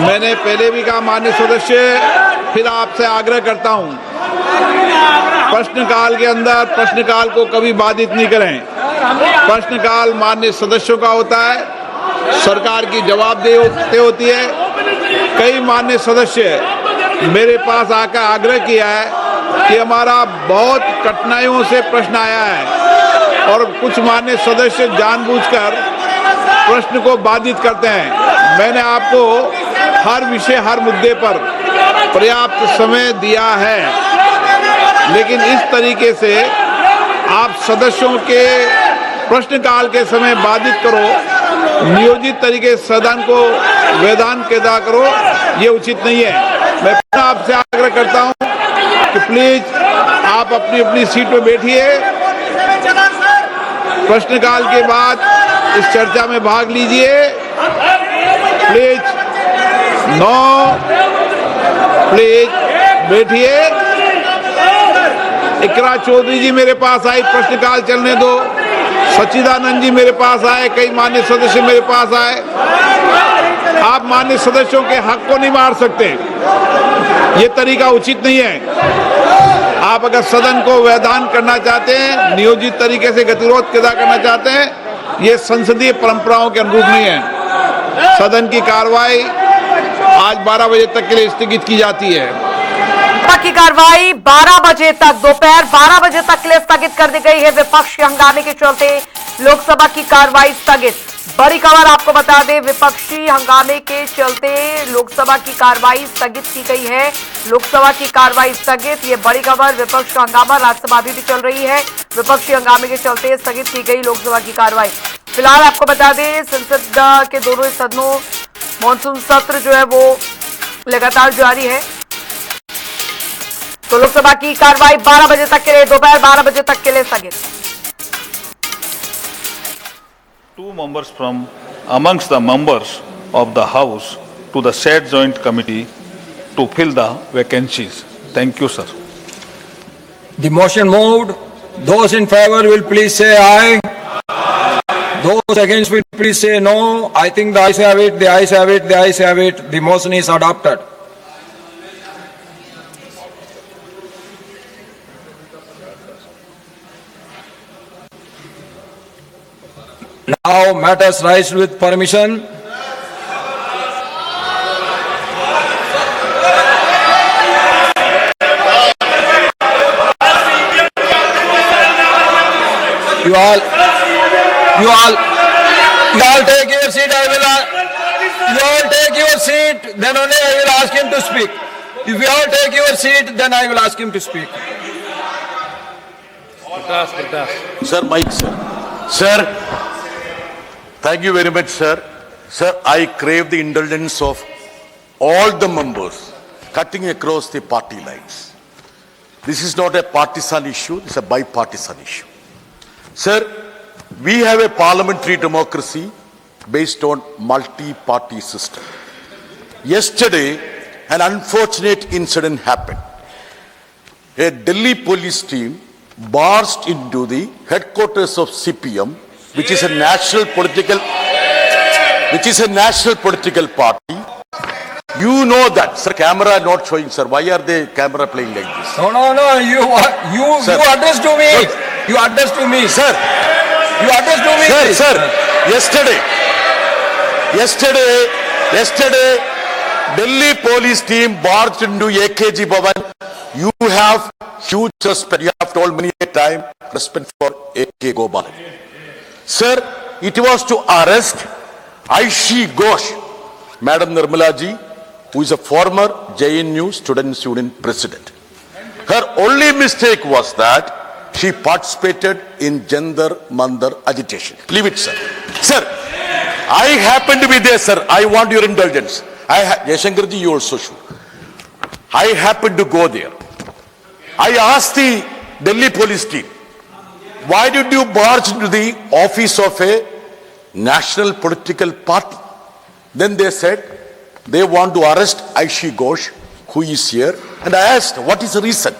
मैंने पहले भी कहा माननीय सदस्य, फिर आपसे आग्रह करता हूं, प्रश्नकाल के अंदर प्रश्नकाल को कभी बाधित नहीं करें। प्रश्नकाल माननीय सदस्यों का होता है, सरकार की जवाबदेही होती है। कई माननीय सदस्य मेरे पास आकर आग्रह किया है कि हमारा बहुत कठिनाइयों से प्रश्न आया है और कुछ माननीय सदस्य जानबूझकर प्रश्न को बाधित करते हैं। मैंने आपको हर विषय, हर मुद्दे पर पर्याप्त समय दिया है, लेकिन इस तरीके से आप सदस्यों के प्रश्नकाल के समय बाधित करो, नियोजित तरीके से सदन को वेदांत केदा करो, ये उचित नहीं है। मैं आपसे आग्रह करता हूं कि प्लीज आप अपनी अपनी सीट पर बैठिए। प्रश्नकाल के बाद इस चर्चा में भाग लीजिए। प्लीज प्लीज बैठिए। इकरा चौधरी जी मेरे पास आई, प्रश्नकाल चलने दो। सच्चिदानंद जी मेरे पास आए, कई माननीय सदस्य मेरे पास आए। आप माननीय सदस्यों के हक को नहीं मार सकते, ये तरीका उचित नहीं है। आप अगर सदन को वैधान करना चाहते हैं, नियोजित तरीके से गतिरोध पैदा करना चाहते हैं, ये संसदीय परंपराओं के अनुरूप नहीं है। सदन की कार्रवाई आज 12 बजे तक के लिए स्थगित की जाती है। की कार्रवाई 12 बजे तक, दोपहर 12 बजे तक के लिए स्थगित कर दी गई है। विपक्ष के हंगामे के चलते लोकसभा की कार्रवाई स्थगित। बड़ी खबर आपको बता दें, विपक्षी हंगामे के चलते लोकसभा की कार्रवाई स्थगित की गई है। लोकसभा की कार्रवाई स्थगित, ये बड़ी खबर। विपक्ष का हंगामा, राज्यसभा अभी भी चल रही है। विपक्षी हंगामे के चलते स्थगित की गई लोकसभा की कार्रवाई। फिलहाल आपको बता दें, संसद के दोनों सदनों मानसून सत्र जो है वो लगातार जारी है। तो लोकसभा की कार्रवाई 12 बजे तक के लिए, दोपहर 12 बजे तक के लिए स्थगित। Two members from amongst the members of the House to the said joint committee to fill the vacancies. Thank you, sir. The motion moved. Those in favor will please say aye. Those against will please say no. I think the ayes have it, the ayes have it, the ayes have it. The motion is adopted. Now matters rise with permission. You all take your seat. You all take your seat. Then only I will ask him to speak. If you all take your seat, then I will ask him to speak. Sir, Mike, sir. Sir, thank you very much, sir. Sir, I crave the indulgence of all the members cutting across the party lines. This is not a partisan issue, it's a bipartisan issue. Sir, we have a parliamentary democracy based on multi-party system. Yesterday, an unfortunate incident happened. A Delhi police team barged into the headquarters of CPM, which is a national political party. You know that, sir. Camera not showing, sir. Why are they camera playing like this? No. You address to me. You address to me, Sir. You address to me. Sir. Yesterday, Delhi police team barged into AKG Bhavan. You have huge respect. You have told many a time respect for AK Gopal. Sir, it was to arrest Aishi Ghosh, Madam Nirmala ji, who is a former JNU student union president. Her only mistake was that she participated in Jantar Mantar agitation. Leave it, sir. Sir, I happen to be there, sir. I want your indulgence. Yashankar ji, you also should. I happened to go there. I asked the Delhi police team, why did you barge into the office of a national political party? Then they said they want to arrest Aishi Ghosh, who is here. And I asked, what is the reason?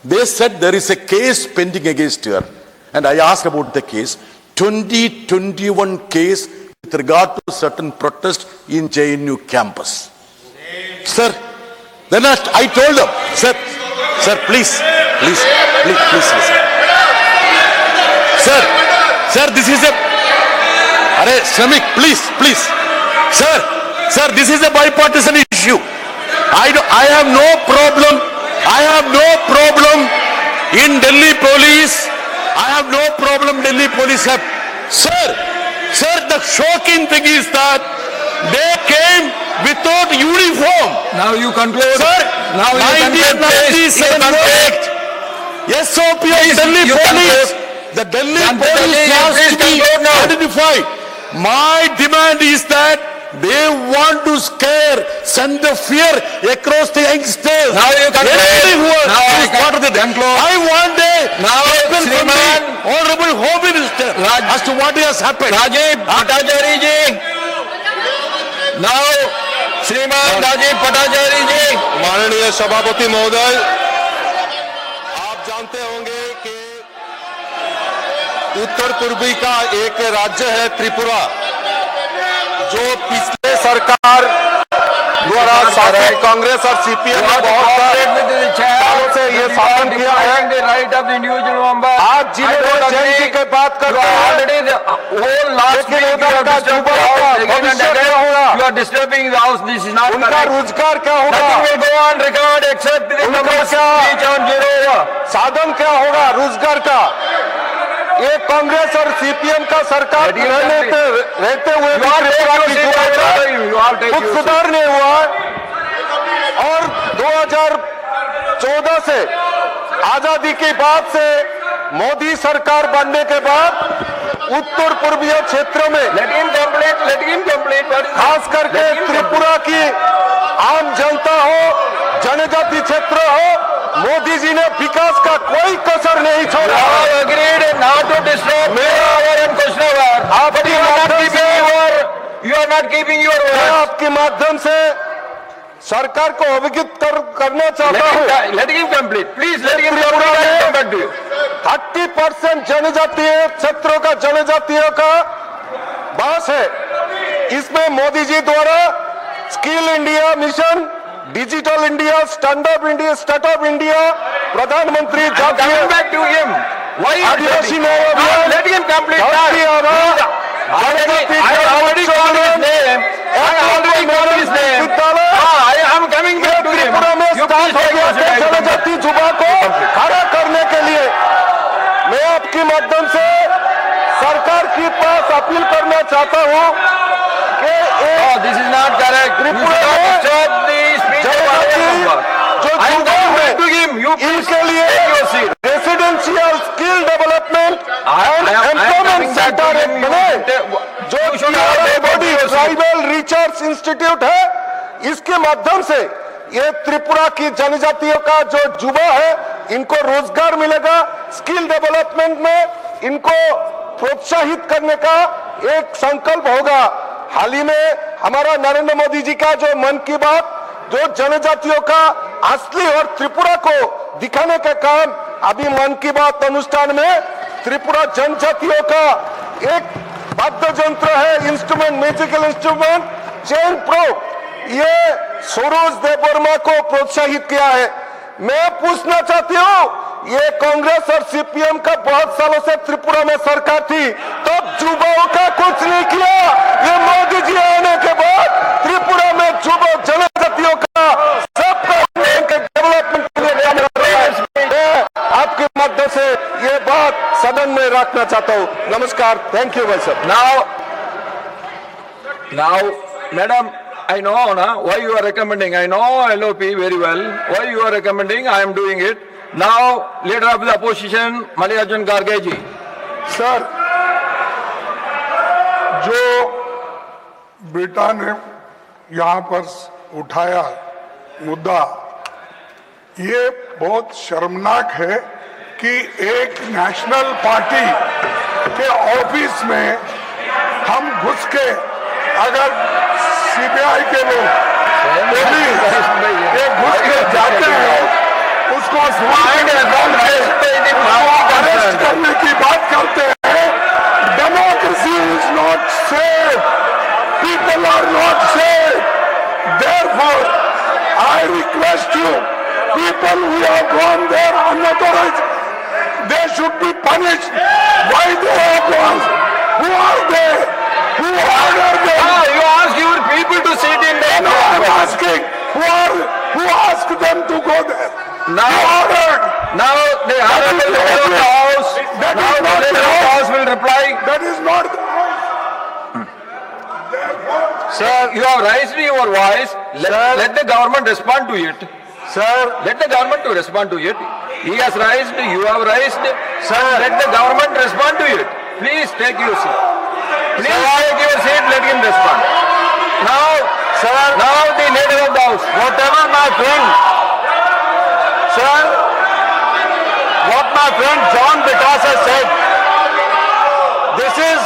They said there is a case pending against her. And I asked about the case. 2021 case with regard to certain protest in JNU campus. sir. Then I told them, sir, please listen. Sir, this is a, Arey, Shramik, please. Sir, this is a bipartisan issue. I have no problem in Delhi police. I have no problem Delhi police have. Sir, the shocking thing is that they came without uniform. Now you conclude. Sir, Now you conclude, please. 1997 Act, SOP of Delhi you police. conclude. The Delhi Gandhi, police has please to be conclude now. identified. My demand is that they want to send the fear across the youngsters. Now you conclude. Anybody who Now I is part of the conclude. I want a Now, statement from the Shriman. Honorable Home Minister as to what has happened. Rajiv Bhattacharya ji. Now, Shriman Rajiv Bhattacharya ji. माननीय सभापति महोदय, आप जानते होंगे कि उत्तर पूर्वी का एक राज्य है त्रिपुरा, जो पिछले सरकार द्वारा शासित कांग्रेस और सीपीएम ने बहुत सालों से ये शासन किया है। आज जिन्होंने जयंती की बात कर रहे हैं, लेकिन उधर का युवा का भविष्य क्या होगा? उनका रोजगार क्या होगा? उनका क्या साधन क्या होगा रोजगार का? ये कांग्रेस और सीपीएम का सरकार रहते हुए कुछ सुधार नहीं हुआ और 2014 से आजादी के बाद से मोदी सरकार बनने के बाद उत्तर पूर्वीय क्षेत्रों में खास करके त्रिपुरा की आम जनता हो, जनजाति क्षेत्र हो, मोदी जी ने विकास का कोई कसर नहीं छोड़ा। आपके माध्यम से सरकार को अवगत करना चाहता हूँ। 30% जनजातीय क्षेत्रों का जनजातियों का बास है। इसमें मोदी जी द्वारा skill India mission, digital India, stand up India, प्रधानमंत्री जातीय आदिवासी जनजाति जुबा को खड़ा करने के लिए मैं आपके माध्यम से सरकार के पास अपील करना चाहता हूँ कि इनके लिए residential skill development and employment centre बने, जो बॉडी ट्राइबल रिसर्च इंस्टीट्यूट है, इसके माध्यम से ये त्रिपुरा की जनजातियों का जो युवा है इनको रोजगार मिलेगा। स्किल डेवलपमेंट में इनको प्रोत्साहित करने का एक संकल्प होगा। हाल ही में हमारा नरेंद्र मोदी जी का जो मन की बात, जो जनजातियों का असली और त्रिपुरा को दिखाने का काम, अभी मन की बात अनुष्ठान में त्रिपुरा जनजातियों का एक वाद्य यंत्र है, instrument, musical instrument chain pro, ये सरोज देववर्मा को प्रोत्साहित किया है। मैं पूछना चाहती हूँ, ये कांग्रेस और सीपीएम का बहुत सालों से त्रिपुरा में सरकार थी, तब युवाओं का कुछ नहीं किया। ये मोदी जी आने के बाद त्रिपुरा में युवा जनजातियों का सबका डेवलपमेंट के लिए काम कर रहा है। मैं आपके माध्यम से ये बात सदन में रखना चाहता हूँ। नमस्कार, थैंक यू भाई साहब। Now, madam, I know why you are recommending. I know LOP very well. Why you are recommending, I am doing it. Now, leader of the opposition, Mallikarjun Kharge ji. Sir, जो बेटा ने यहाँ पर उठाया मुद्दा, ये बहुत शर्मनाक है कि एक नेशनल पार्टी के ऑफिस में हम घुस के अगर सीबीआई के लोग पुलिस ये घुस के जाते हैं, उसको अरेस्ट करने की बात करते हैं। Democracy is not safe, people are not safe, therefore should be punished. Why they have lost? Who are they? Who ordered them? You ask your people to sit in the No, I'm asking. Who asked them to go there? Now, Who ordered? now the honorable leader of the house, That now is the not leader the of the house. house will reply. That is not the Sir, you have raised your voice. Let the government respond to it. Sir, Let the government to respond to it. He has raised, you have raised. Sir. Let the government respond to it. Please take your seat. Please take your seat, let him respond. Now, sir, now the leader of the house. whatever my friend, sir, what my friend John Vitas has said, this is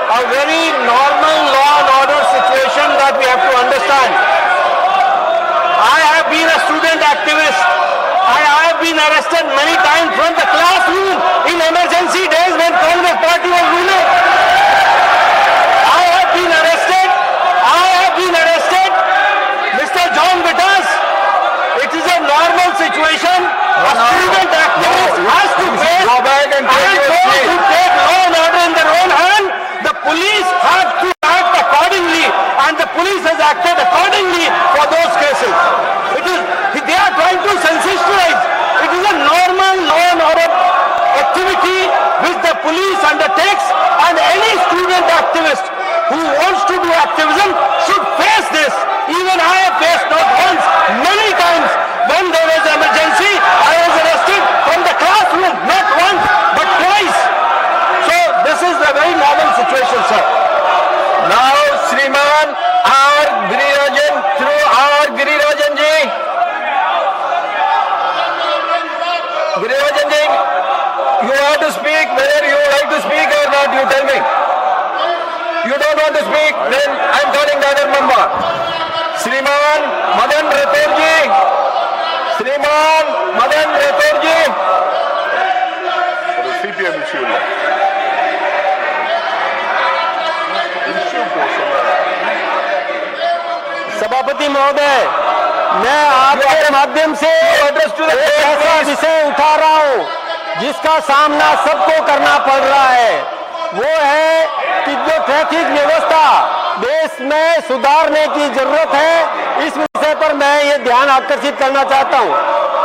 a very normal law and order situation that we have to understand. I have been a student activist. I have been arrested many times from the classroom in emergency days when Congress party was ruling. I have been arrested. Mr. John Vitas, it is a normal situation. A student activist has to face Go back and take your those seat. who take law and order in their own hand. The police have to act accordingly, and the police has acted accordingly for those cases. They are trying to sensationalize. It is a normal law and order activity which the police undertakes, and any student activist who wants to do activism should face this. Even I have faced not once, many times. When there was emergency, I was arrested from the classroom, not once, but twice. So this is a very normal situation, sir. Now, Shriman R. Girirajan, through R. Girirajan ji. Girirajan ji, you have to speak whether you like to speak or not, you tell me. You don't want to speak, then I am calling the other member. Shriman Madan Rathore ji. Shriman Madan Rathore ji. CPM issue है। सभापति महोदय, मैं आपके माध्यम से एक ऐसा विषय उठा रहा हूं जिसका सामना सबको करना पड़ रहा है। वो है कि जो ट्रैफिक व्यवस्था देश में सुधारने की जरूरत है, इस विषय पर मैं ये ध्यान आकर्षित करना चाहता हूं।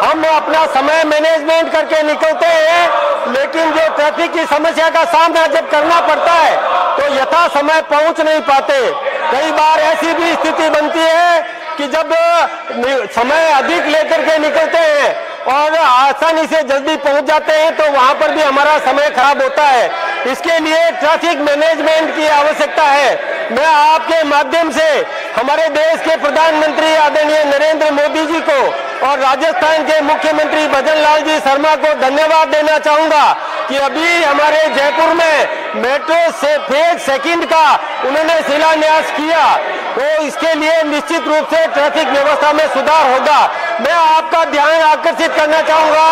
हम अपना समय मैनेजमेंट करके निकलते हैं, लेकिन जो ट्रैफिक की समस्या का सामना जब करना पड़ता है तो यथा समय पहुंच नहीं पाते। कई बार ऐसी भी स्थिति बनती है कि जब समय अधिक लेकर के निकलते हैं और आसानी से जल्दी पहुंच जाते हैं तो वहां पर भी हमारा समय खराब होता है। इसके लिए ट्रैफिक मैनेजमेंट की आवश्यकता है। मैं आपके माध्यम से हमारे देश के प्रधानमंत्री आदरणीय नरेंद्र मोदी जी को और राजस्थान के मुख्यमंत्री भजन लाल जी शर्मा को धन्यवाद देना चाहूंगा कि अभी हमारे जयपुर में मेट्रो से फेज सेकंड का उन्होंने शिलान्यास किया, तो इसके लिए निश्चित रूप से ट्रैफिक व्यवस्था में सुधार होगा। मैं आपका ध्यान आकर्षित करना चाहूंगा,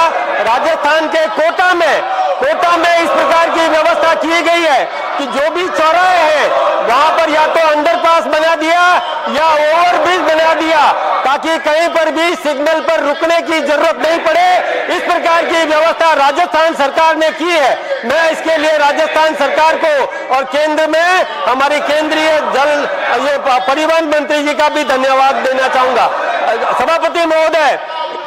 राजस्थान के कोटा में इस प्रकार की व्यवस्था की गई है कि जो भी चौराहे हैं वहां पर या तो अंडरपास बना दिया या ओवरब्रिज बना दिया, ताकि कहीं पर भी सिग्नल पर रुकने की जरूरत नहीं पड़े। इस प्रकार की व्यवस्था राजस्थान सरकार ने की है। मैं इसके लिए राजस्थान सरकार को और केंद्र में हमारी केंद्रीय परिवहन मंत्री जी का भी धन्यवाद देना चाहूंगा। सभापति महोदय,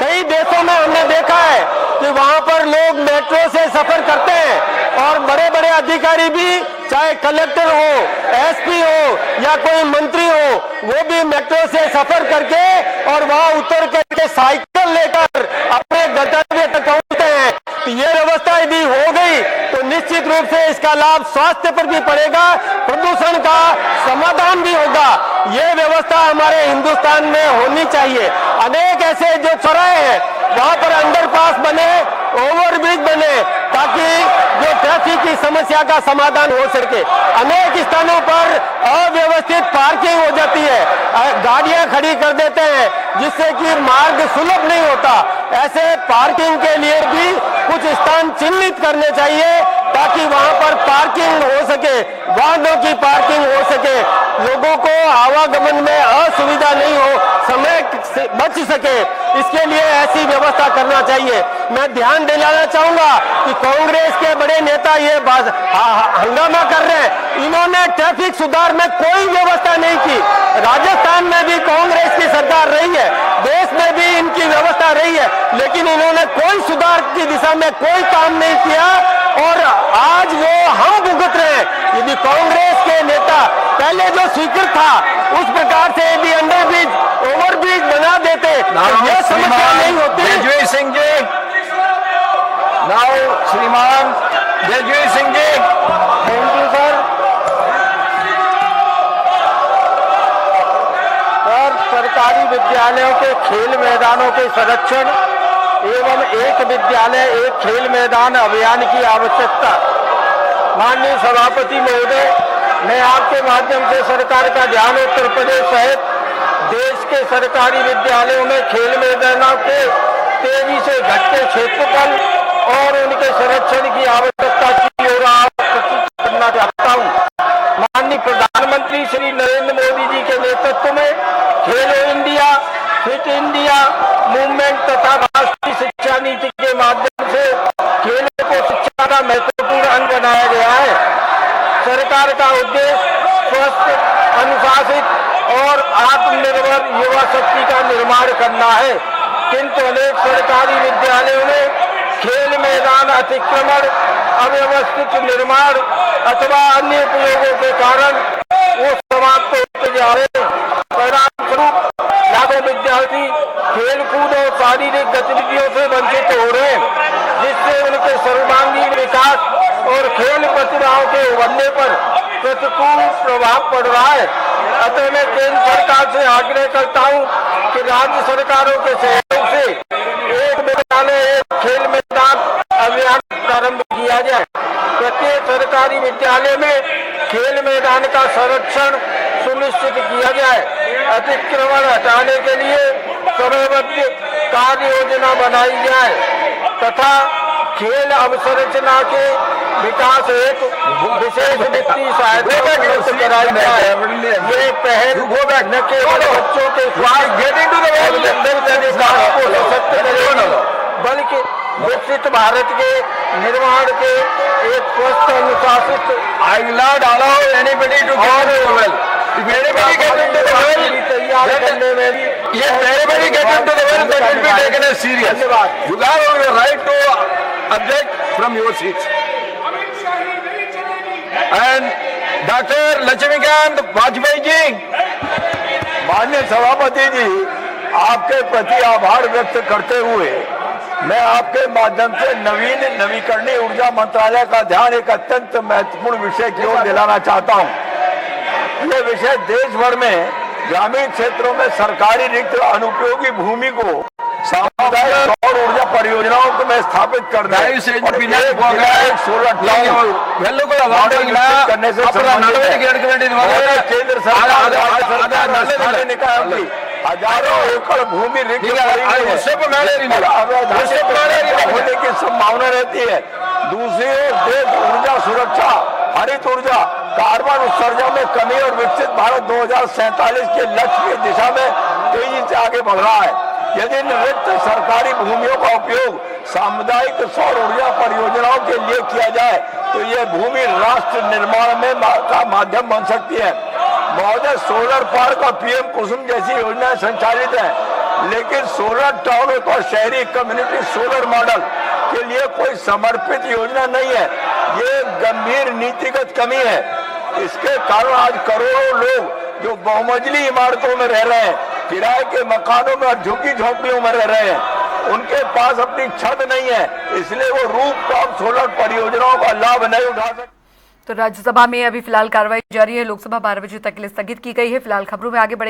कई देशों में हमने देखा है कि वहां पर लोग मेट्रो से सफर करते हैं और बड़े बड़े अधिकारी भी, चाहे कलेक्टर हो, एसपी हो या कोई मंत्री हो, वो भी मेट्रो से सफर करके और वहां उतर करके साइकिल लेकर अपने गंतव्य तक पहुंचते हैं। तो ये व्यवस्था यदि हो गई तो निश्चित रूप से इसका लाभ स्वास्थ्य पर भी पड़ेगा, प्रदूषण का समाधान भी होगा। ये व्यवस्था हमारे हिंदुस्तान में होनी चाहिए। अनेक ऐसे जो चौराहे हैं वहां पर अंडरपास बने, ओवरब्रिज बने, ताकि जो ट्रैफिक की समस्या का समाधान हो सके। अनेक स्थानों पर अव्यवस्थित पार्किंग हो जाती है, गाड़ियां खड़ी कर देते हैं जिससे कि मार्ग सुलभ नहीं होता। ऐसे पार्किंग के लिए भी कुछ स्थान चिन्हित करने चाहिए ताकि वहां पर पार्किंग हो सके, वाहनों की पार्किंग हो सके, लोगों को आवागमन में असुविधा नहीं हो, समय बच सके। इसके लिए ऐसी व्यवस्था करना चाहिए। मैं ध्यान दिलाना चाहूंगा कि कांग्रेस के बड़े नेता ये हंगामा कर रहे हैं। इन्होंने ट्रैफिक सुधार में कोई व्यवस्था नहीं की। राजस्थान में भी कांग्रेस की सरकार रही है, देश में भी इनकी व्यवस्था रही है, लेकिन इन्होंने कोई सुधार की दिशा में कोई काम नहीं किया और आज वो हम भुगत रहे हैं। यदि कांग्रेस के नेता पहले जो स्वीकृत था उस प्रकार से यदि अंडरब्रिज ओवरब्रिज बना देते तो ये समस्या नहीं होती। जयवीर सिंह जी, नाउ श्रीमान Jaiveer Singh ji. Thank you sir. और सरकारी विद्यालयों के खेल मैदानों के संरक्षण एवं एक विद्यालय एक खेल मैदान अभियान की आवश्यकता। माननीय सभापति महोदय, मैं आपके माध्यम से सरकार का ध्यान उत्तर प्रदेश सहित देश के सरकारी विद्यालयों में खेल मैदानों के तेजी से घटते क्षेत्रफल और उनके संरक्षण की आवश्यकता की ओर आकर्षित करना चाहता हूँ। माननीय प्रधानमंत्री श्री नरेंद्र मोदी जी के नेतृत्व में खेलो इंडिया, फिट इंडिया मूवमेंट तथा राष्ट्रीय शिक्षा नीति के माध्यम से खेलों को शिक्षा का महत्वपूर्ण अंग बनाया गया है। सरकार का उद्देश्य स्वस्थ, अनुशासित और आत्मनिर्भर युवा शक्ति का निर्माण करना है, किंतु अनेक सरकारी विद्यालयों में खेल मैदान अतिक्रमण, अव्यवस्थित निर्माण अथवा अन्य उपयोगों के कारण वो समाप्त होते जा रहे हैं। परिणाम स्वरूप लाखों विद्यार्थी खेलकूद और शारीरिक गतिविधियों से वंचित हो रहे हैं, जिससे उनके सर्वांगीण विकास और खेल प्रतिभाओं के उभरने पर प्रतिकूल प्रभाव पड़ रहा है। अतः मैं केंद्र सरकार से आग्रह करता हूं कि राज्य सरकारों के सहयोग से एक विद्यालय एक खेल मैदान अभियान प्रारंभ किया जाए। प्रत्येक सरकारी विद्यालय में खेल मैदान का संरक्षण सुनिश्चित किया जाए। अतिक्रमण हटाने के लिए समयबद्ध कार्य योजना बनाई जाए तथा खेल अवसंरचना के विकास हेतु विशेष वित्तीय सहायता उपलब्ध कराई जाए। ये पहल न केवल बच्चों के को सशक्त करेगी, बल्कि विकसित भारत के निर्माण के एक स्वस्थ अनुशासित एनीबडी टू तैयार करने में भी You have your right to object from your seats. And Dr. Laxmikant Vajpayee ji. माननीय सभापति जी, आपके प्रति आभार व्यक्त करते हुए मैं आपके माध्यम से नवीकरणीय ऊर्जा मंत्रालय का ध्यान एक अत्यंत महत्वपूर्ण विषय की ओर दिलाना चाहता हूं। यह विषय देश भर में ग्रामीण क्षेत्रों में सरकारी रिक्त अनुपयोगी भूमि को सामुदायिक सौर ऊर्जा परियोजनाओं को में स्थापित करना करने से केंद्र सरकार निकाय की हजारों एकड़ भूमि रिक्त होने की संभावना रहती है। दूसरी ओर देश ऊर्जा सुरक्षा, हरित ऊर्जा, कार्बन उत्सर्जन में कमी और विकसित भारत 2047 के लक्ष्य की दिशा में तेजी से आगे बढ़ रहा है। यदि रिक्त सरकारी भूमियों का उपयोग सामुदायिक सौर ऊर्जा परियोजनाओं के लिए किया जाए तो यह भूमि राष्ट्र निर्माण में का माध्यम बन सकती है। महोदय, सोलर पार्क और पीएम कुसुम जैसी योजनाएं संचालित हैं, लेकिन सोलर टाउन और शहरी कम्युनिटी सोलर मॉडल के लिए कोई समर्पित योजना नहीं है। ये गंभीर नीतिगत कमी है। इसके कारण आज करोड़ों लोग जो बहुमंजिली इमारतों में रह रहे हैं, किराए के मकानों में और झुग्गी झोंपड़ियों में रह रहे हैं, उनके पास अपनी छत नहीं है, इसलिए वो रूफटॉप सोलर परियोजनाओं का लाभ नहीं उठा सकते। तो राज्यसभा में अभी फिलहाल कार्रवाई जारी है। लोकसभा 12 बजे तक के लिए स्थगित की गई है। फिलहाल खबरों में आगे बढ़ेंगे।